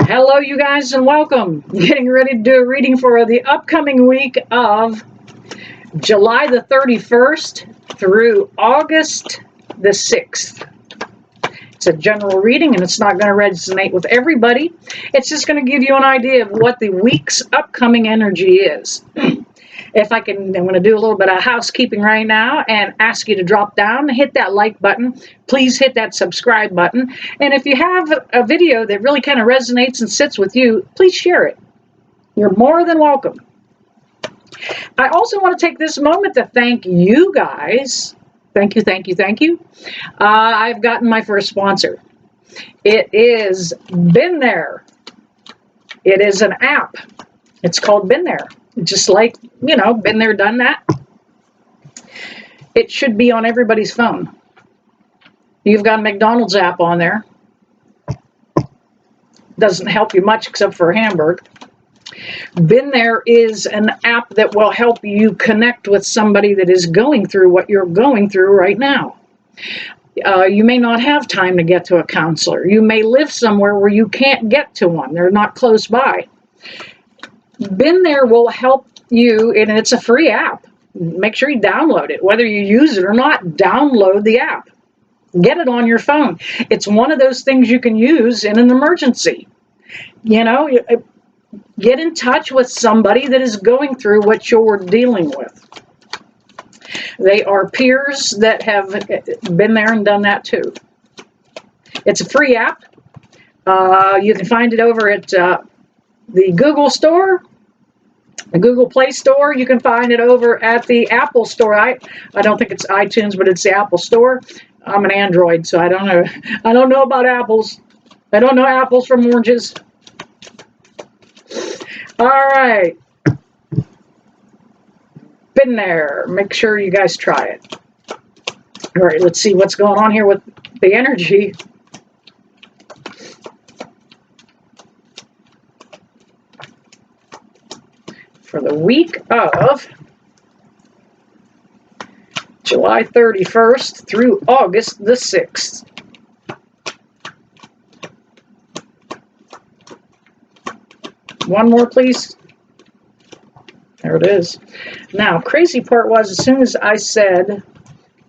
Hello, you guys, and welcome. Getting ready to do a reading for the upcoming week of July the 31st through August the 6th. It's a general reading, and it's not going to resonate with everybody. It's just going to give you an idea of what the week's upcoming energy is. I'm going to do a little bit of housekeeping right now and ask you to drop down, hit that like button. Please hit that subscribe button. And if you have a video that really kind of resonates and sits with you, please share it. You're more than welcome. I also want to take this moment to thank you guys. Thank you, thank you, thank you. I've gotten my first sponsor. It is Been There. It is an app. It's called Been There. Just like, been there, done that. It should be on everybody's phone. You've got a McDonald's app on there. Doesn't help you much except for a hamburger. Been There is an app that will help you connect with somebody that is going through what you're going through right now. You may not have time to get to a counselor. You may live somewhere where you can't get to one. They're not close by. Been There will help you, and it's a free app. Make sure you download it. Whether you use it or not, download the app. Get it on your phone. It's one of those things you can use in an emergency. Get in touch with somebody that is going through what you're dealing with. They are peers that have been there and done that too. It's a free app. You can find it over at the Google Store, the Google Play Store. You can find it over at the Apple Store. I don't think it's iTunes, but it's the Apple Store. I'm an Android, so I don't know. I don't know about apples. I don't know apples from oranges. All right. Been There. Make sure you guys try it. All right, let's see what's going on here with the energy. For the week of July 31st through August the 6th. One more, please. There it is. Now, crazy part was as soon as I said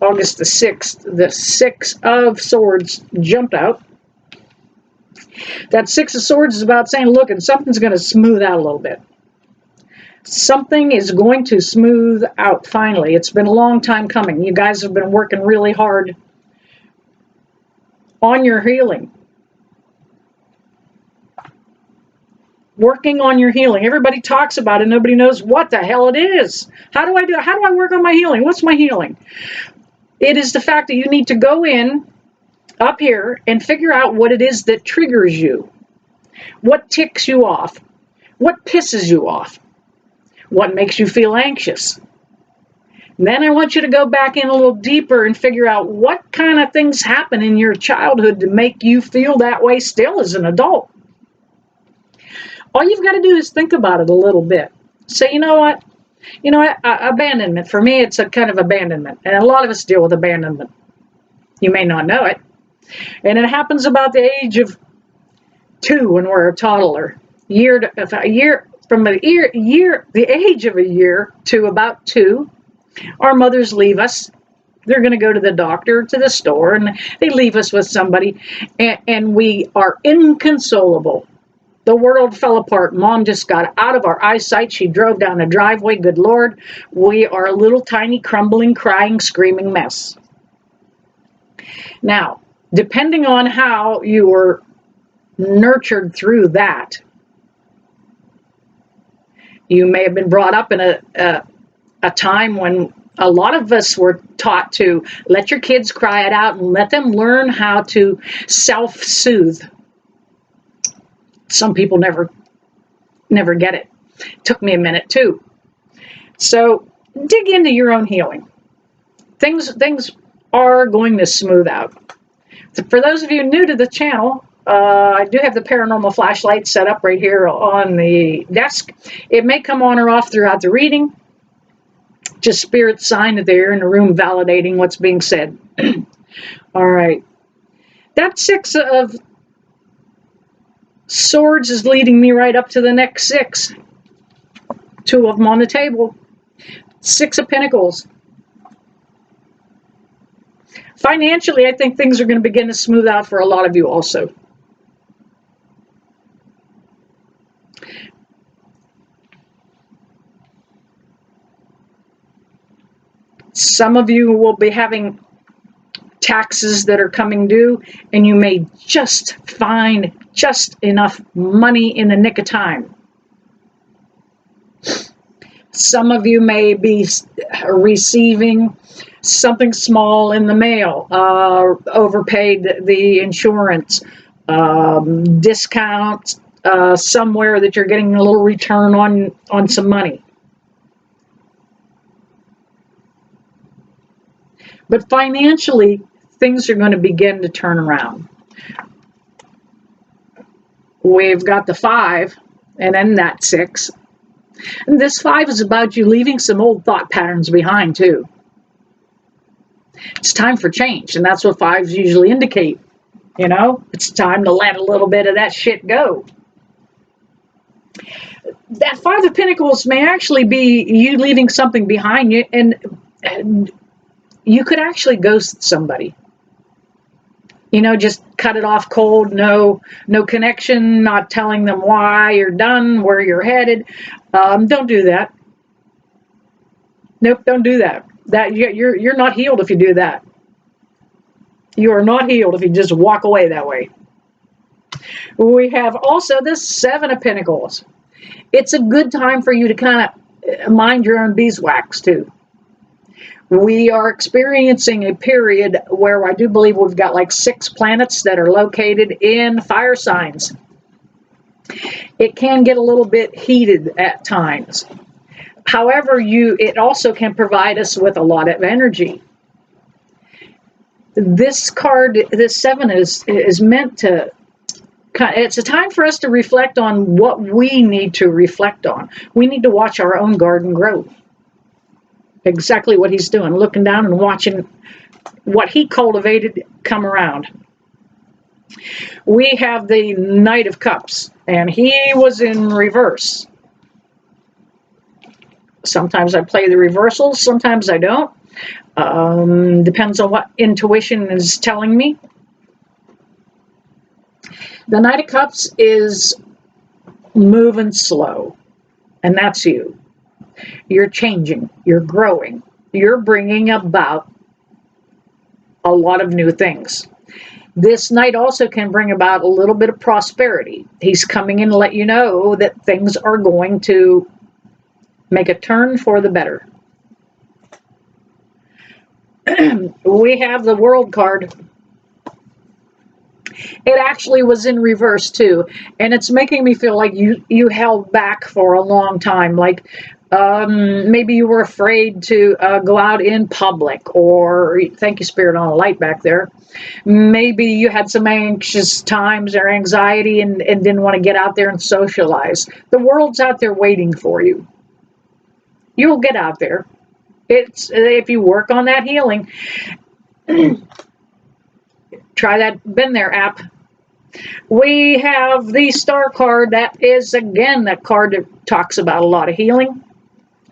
August the 6th, the Six of Swords jumped out. That Six of Swords is about saying, look, and something's going to smooth out a little bit. Something is going to smooth out finally. It's been a long time coming. You guys have been working really hard on your healing. Working on your healing. Everybody talks about it. Nobody knows what the hell it is. How do I work on my healing? What's my healing? It is the fact that you need to go in up here and figure out what it is that triggers you. What ticks you off? What pisses you off? What makes you feel anxious? Then I want you to go back in a little deeper and figure out what kind of things happen in your childhood to make you feel that way still as an adult. All you've got to do is think about it a little bit. Say, you know what? Abandonment. For me, it's a kind of abandonment. And a lot of us deal with abandonment. You may not know it. And it happens about the age of 2 when we're a toddler. From the age of a year to about 2, our mothers leave us. They're going to go to the doctor, to the store, and they leave us with somebody, and we are inconsolable. The world fell apart. Mom just got out of our eyesight. She drove down the driveway. Good Lord, we are a little tiny, crumbling, crying, screaming mess. Now, depending on how you were nurtured through that, you may have been brought up in a time when a lot of us were taught to let your kids cry it out and let them learn how to self-soothe. Some people never get it. It took me a minute too. So dig into your own healing. Things are going to smooth out. For those of you new to the channel, I do have the paranormal flashlight set up right here on the desk. It may come on or off throughout the reading. Just spirit sign that they're in the room validating what's being said. All right. That Six of Swords is leading me right up to the next 6. 2 of them on the table. 6 of Pentacles. Financially, I think things are going to begin to smooth out for a lot of you also. Some of you will be having taxes that are coming due, and you may just find just enough money in the nick of time. Some of you may be receiving something small in the mail, overpaid the insurance, discount somewhere that you're getting a little return on some money. But financially, things are going to begin to turn around. We've got the 5 and then that 6. And this 5 is about you leaving some old thought patterns behind too. It's time for change, and that's what 5s usually indicate. You know, it's time to let a little bit of that shit go. That 5 of Pentacles may actually be you leaving something behind you, and you could actually ghost somebody. You know, just cut it off cold, no connection, not telling them why you're done, where you're headed. Don't do that. Nope, don't do that. That you're not healed if you do that. You are not healed if you just walk away that way. We have also the 7 of Pentacles. It's a good time for you to kind of mind your own beeswax too. We are experiencing a period where I do believe we've got like 6 planets that are located in fire signs. It can get a little bit heated at times. However, it also can provide us with a lot of energy. This card, this 7 is meant to, it's a time for us to reflect on what we need to reflect on. We need to watch our own garden grow. Exactly what he's doing, looking down and watching what he cultivated come around. We have the Knight of Cups, and he was in reverse. Sometimes I play the reversals, sometimes I don't. Depends on what intuition is telling me. The Knight of Cups is moving slow, and that's you. You're changing, you're growing, you're bringing about a lot of new things. This Knight also can bring about a little bit of prosperity. He's coming in to let you know that things are going to make a turn for the better. We have the World card. It actually was in reverse too, and it's making me feel like you held back for a long time. Like maybe you were afraid to go out in public, or thank you, Spirit, on a light back there. Maybe you had some anxious times or anxiety and didn't want to get out there and socialize. The world's out there waiting for you. You'll get out there. It's if you work on that healing. Try that Been There app. We have the Star card. That is, again, that card that talks about a lot of healing.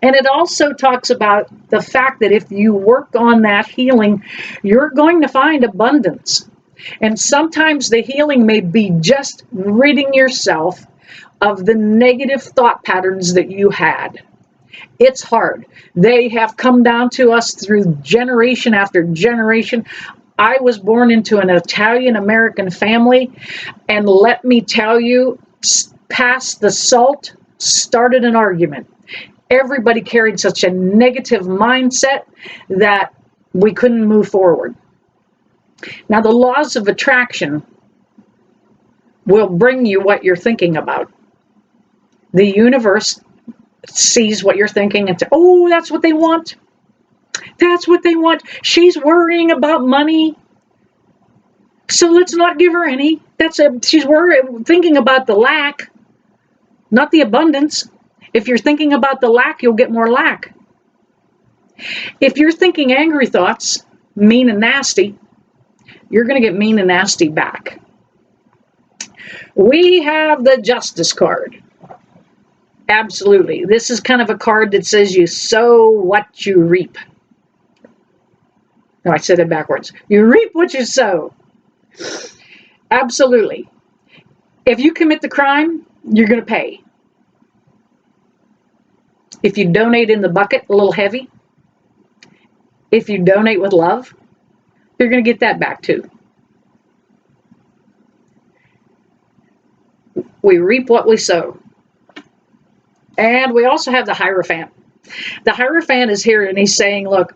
And it also talks about the fact that if you work on that healing, you're going to find abundance. And sometimes the healing may be just ridding yourself of the negative thought patterns that you had. It's hard. They have come down to us through generation after generation. I was born into an Italian-American family, and let me tell you, past the salt started an argument. Everybody carried such a negative mindset that we couldn't move forward. Now, the laws of attraction will bring you what you're thinking about. The universe sees what you're thinking and says, oh, that's what they want. That's what they want. She's worrying about money, so let's not give her any. She's thinking about the lack, not the abundance. If you're thinking about the lack, you'll get more lack. If you're thinking angry thoughts, mean and nasty, you're going to get mean and nasty back. We have the Justice card. Absolutely. This is kind of a card that says you sow what you reap. No, I said it backwards. You reap what you sow. Absolutely. If you commit the crime, you're going to pay. If you donate in the bucket, a little heavy. If you donate with love, you're going to get that back too. We reap what we sow. And we also have the Hierophant. The Hierophant is here and he's saying, look,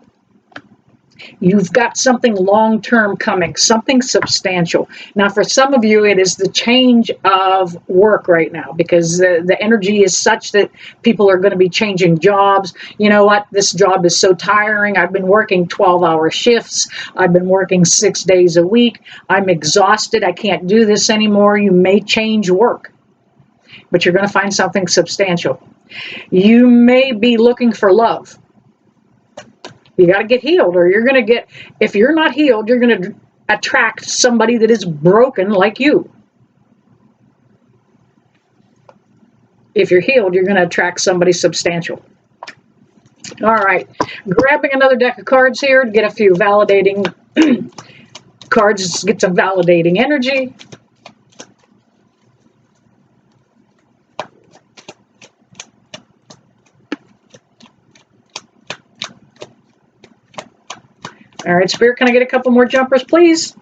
you've got something long-term coming, something substantial. Now, for some of you, it is the change of work right now because the energy is such that people are going to be changing jobs. You know what? This job is so tiring. I've been working 12-hour shifts. I've been working 6 days a week. I'm exhausted. I can't do this anymore. You may change work, but you're going to find something substantial. You may be looking for love. You got to get healed, or you're going to get, if you're not healed, you're going to attract somebody that is broken like you. If you're healed, you're going to attract somebody substantial. All right, grabbing another deck of cards here to get a few validating cards, get some validating energy. All right, Spirit, can I get a couple more jumpers, please?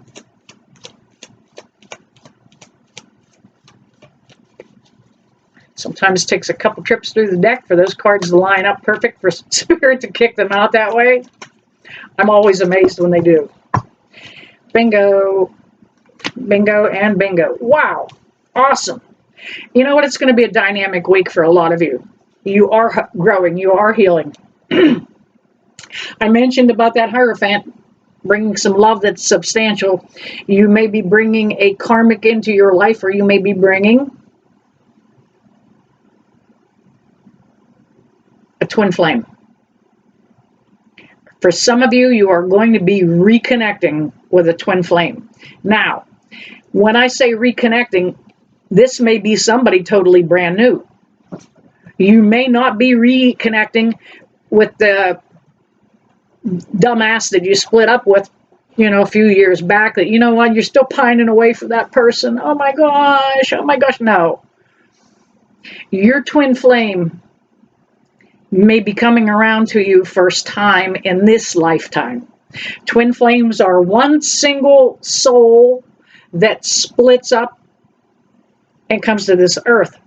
Sometimes it takes a couple trips through the deck for those cards to line up perfect for Spirit to kick them out that way. I'm always amazed when they do. Bingo, bingo, and bingo. Wow, awesome. You know what? It's going to be a dynamic week for a lot of you. You are growing. You are healing. I mentioned about that Hierophant bringing some love that's substantial. You may be bringing a karmic into your life, or you may be bringing a twin flame. For some of you, you are going to be reconnecting with a twin flame. Now, when I say reconnecting, this may be somebody totally brand new. You may not be reconnecting with the dumbass that you split up with, you know, a few years back, that, you know what, you're still pining away for that person. Oh my gosh, no. Your twin flame may be coming around to you first time in this lifetime. Twin flames are one single soul that splits up and comes to this earth.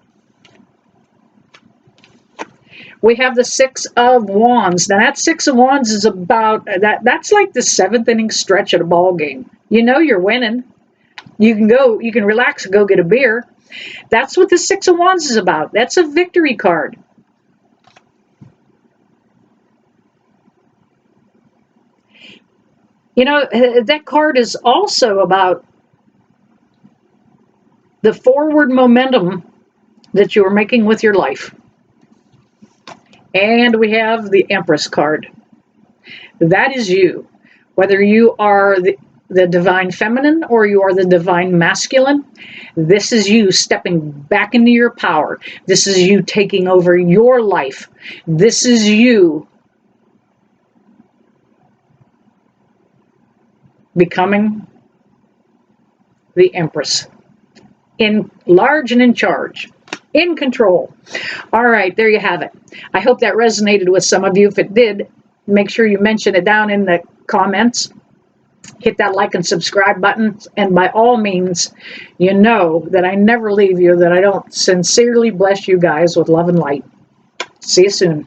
We have the Six of Wands. Now that Six of Wands is about that's like the 7th inning stretch at a ball game. You know you're winning. You can relax and go get a beer. That's what the Six of Wands is about. That's a victory card. You know, that card is also about the forward momentum that you are making with your life. And we have the Empress card. That is you. Whether you are the divine feminine or you are the divine masculine, this is you stepping back into your power. This is you taking over your life. This is you becoming the Empress. In large and in charge. In control. All right, there you have it. I hope that resonated with some of you. If it did, make sure you mention it down in the comments. Hit that like and subscribe button. And by all means, you know that I never leave you, that I don't sincerely bless you guys with love and light. See you soon.